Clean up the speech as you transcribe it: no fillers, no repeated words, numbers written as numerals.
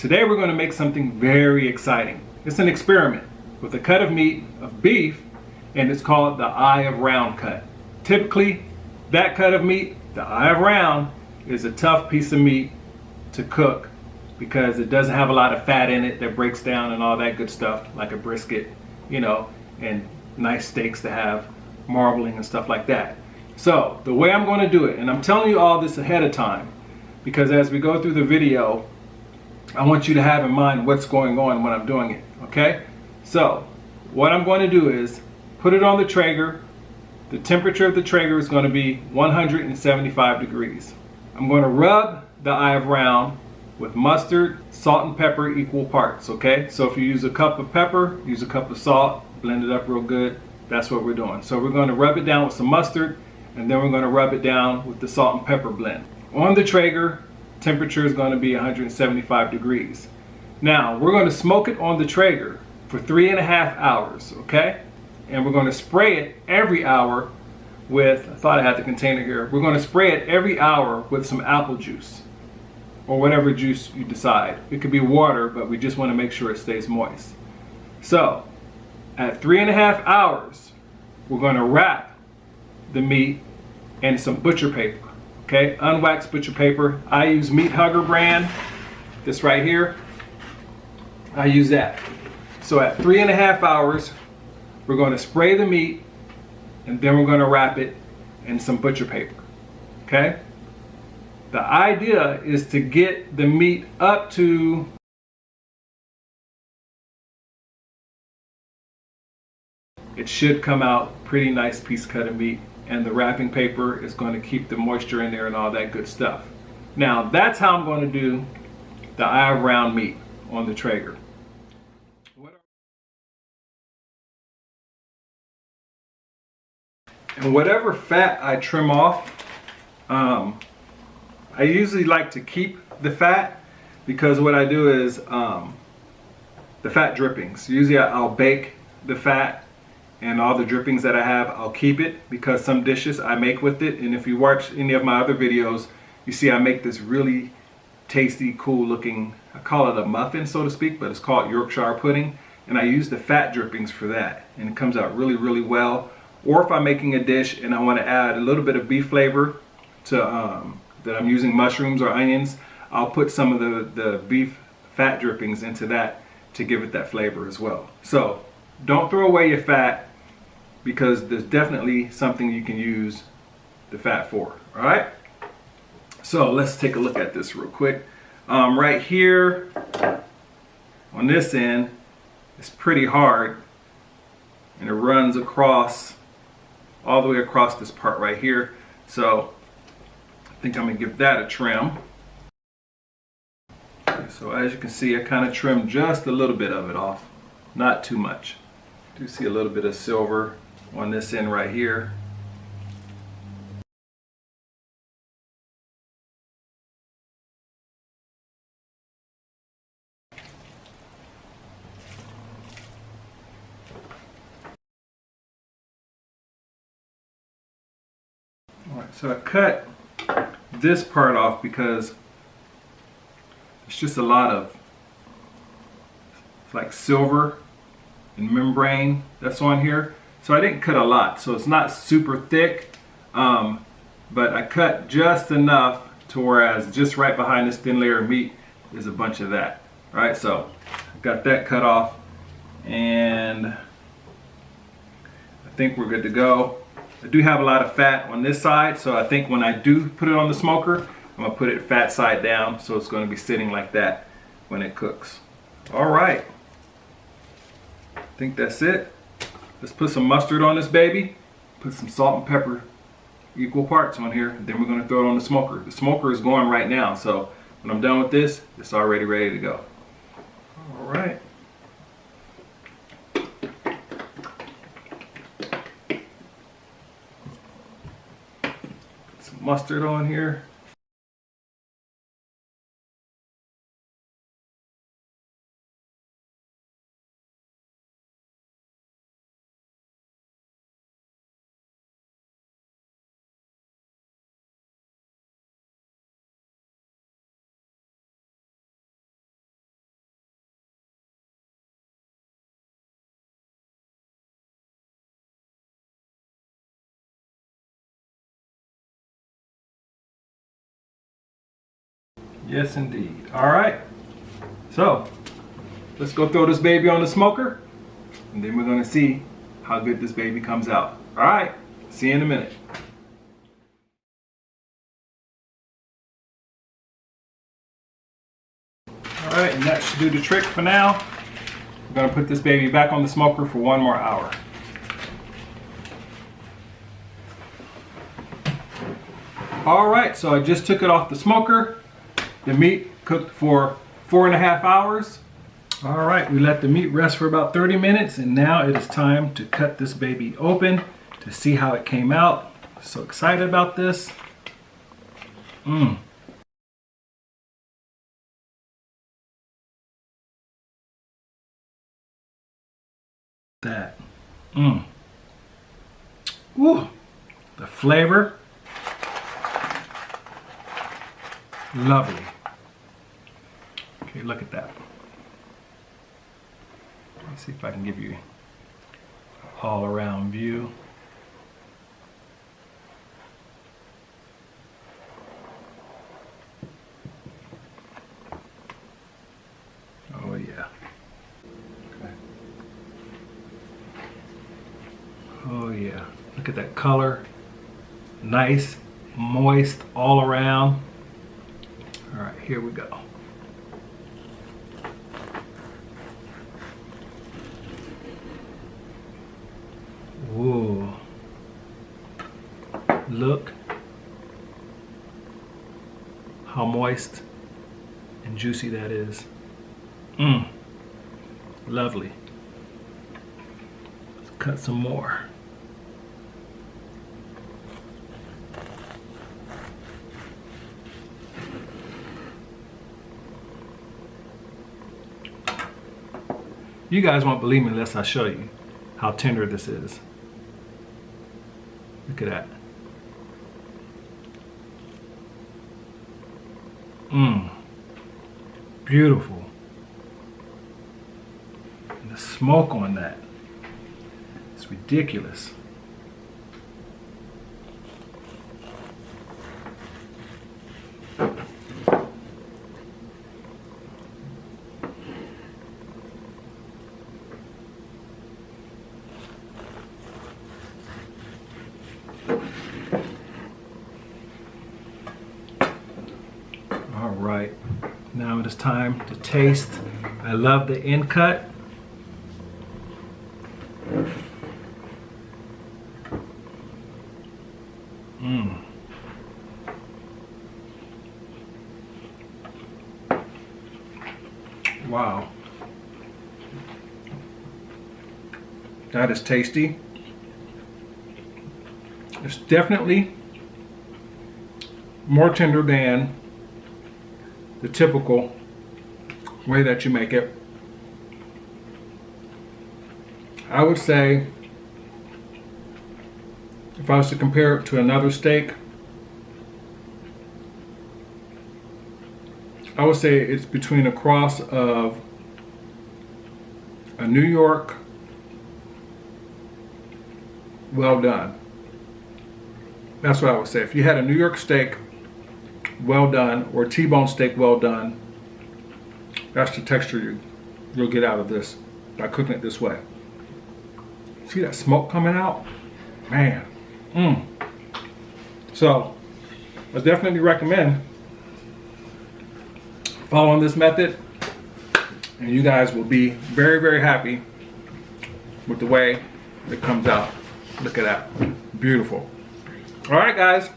Today we're going to make something very exciting. It's an experiment with a cut of meat of beef, and it's called the eye of round cut. Typically, that cut of meat, the eye of round, is a tough piece of meat to cook because it doesn't have a lot of fat in it that breaks down and all that good stuff like a brisket, you know, and nice steaks to have marbling and stuff like that. So the way I'm going to do it, and I'm telling you all this ahead of time because as we go through the video, I want you to have in mind what's going on when I'm doing it, okay? So what I'm going to do is put it on the Traeger. The temperature of the Traeger is going to be 175 degrees. I'm going to rub the eye of round with mustard, salt, and pepper equal parts, okay? So if you use a cup of pepper, use a cup of salt, blend it up real good. That's what we're doing. So we're going to rub it down with some mustard, and then we're going to rub it down with the salt and pepper blend. On the Traeger, temperature is going to be 175 degrees. Now, we're going to smoke it on the Traeger for 3.5 hours, okay? And we're going to spray it every hour with, I thought I had the container here, we're going to spray it every hour with some apple juice or whatever juice you decide. It could be water, but we just want to make sure it stays moist. So, at 3.5 hours, we're going to wrap the meat in some butcher paper, okay? Unwaxed butcher paper. I use Meat Hugger brand, this right here. I use that. So at 3.5 hours, we're going to spray the meat and then we're going to wrap it in some butcher paper, okay? The idea is to get the meat up to it should come out pretty nice piece cut of meat, and the wrapping paper is going to keep the moisture in there and all that good stuff. Now that's how I'm going to do the eye of round meat on the Traeger. And whatever fat I trim off, I usually like to keep the fat because what I do is the fat drippings. Usually I'll bake the fat and all the drippings that I have, I'll keep it because some dishes I make with it. And if you watch any of my other videos, you see I make this really tasty, cool looking, I call it a muffin so to speak, but it's called Yorkshire pudding. And I use the fat drippings for that. And it comes out really, really well. Or if I'm making a dish and I want to add a little bit of beef flavor to that I'm using mushrooms or onions, I'll put some of the beef fat drippings into that to give it that flavor as well. So don't throw away your fat because there's definitely something you can use the fat for, all right? So let's take a look at this real quick. Right here on this end, it's pretty hard and it runs across all the way across this part right here. So I think I'm gonna give that a trim. Okay, so as you can see, I kind of trimmed just a little bit of it off, not too much. Do see a little bit of silver on this end right here. Alright, so I cut this part off because it's just a lot of like silver and membrane that's on here. So I didn't cut a lot, so it's not super thick, but I cut just enough to whereas just right behind this thin layer of meat is a bunch of that. All right, so I got that cut off and I think we're good to go. I do have a lot of fat on this side, so I think when I do put it on the smoker, I'm gonna put it fat side down, so it's gonna be sitting like that when it cooks. All right, I think that's it. Let's put some mustard on this baby, put some salt and pepper, equal parts on here, and then we're gonna throw it on the smoker. The smoker is going right now, so when I'm done with this, it's already ready to go. All right. Mustard on here. Yes, indeed. All right. So let's go throw this baby on the smoker, and then we're gonna see how good this baby comes out. All right. See you in a minute. All right, and that should do the trick for now. We're gonna put this baby back on the smoker for 1 more hour. All right, so I just took it off the smoker. The meat cooked for 4.5 hours. All right, we let the meat rest for about 30 minutes, and now it is time to cut this baby open to see how it came out. So excited about this. That. Ooh, the flavor. Lovely. Okay, look at that. Let me see if I can give you an all-around view. Oh yeah. Okay. Oh yeah. Look at that color. Nice, moist all around. All right, here we go. Whoa. Look how moist and juicy that is. Lovely. Let's cut some more. You guys won't believe me unless I show you how tender this is. Look at that. Beautiful. And the smoke on that. It's ridiculous. All right, now it is time to taste. I love the end cut. Wow. That is tasty. It's definitely more tender than the typical way that you make it. I would say, if I was to compare it to another steak, I would say it's between a cross of a New York well done. That's what I would say. If you had a New York steak well done or T-bone steak well done, that's the texture you'll get out of this by cooking it this way. See that smoke coming out? Man. So I definitely recommend following this method, and you guys will be very, very happy with the way it comes out. Look at that. Beautiful. All right, guys.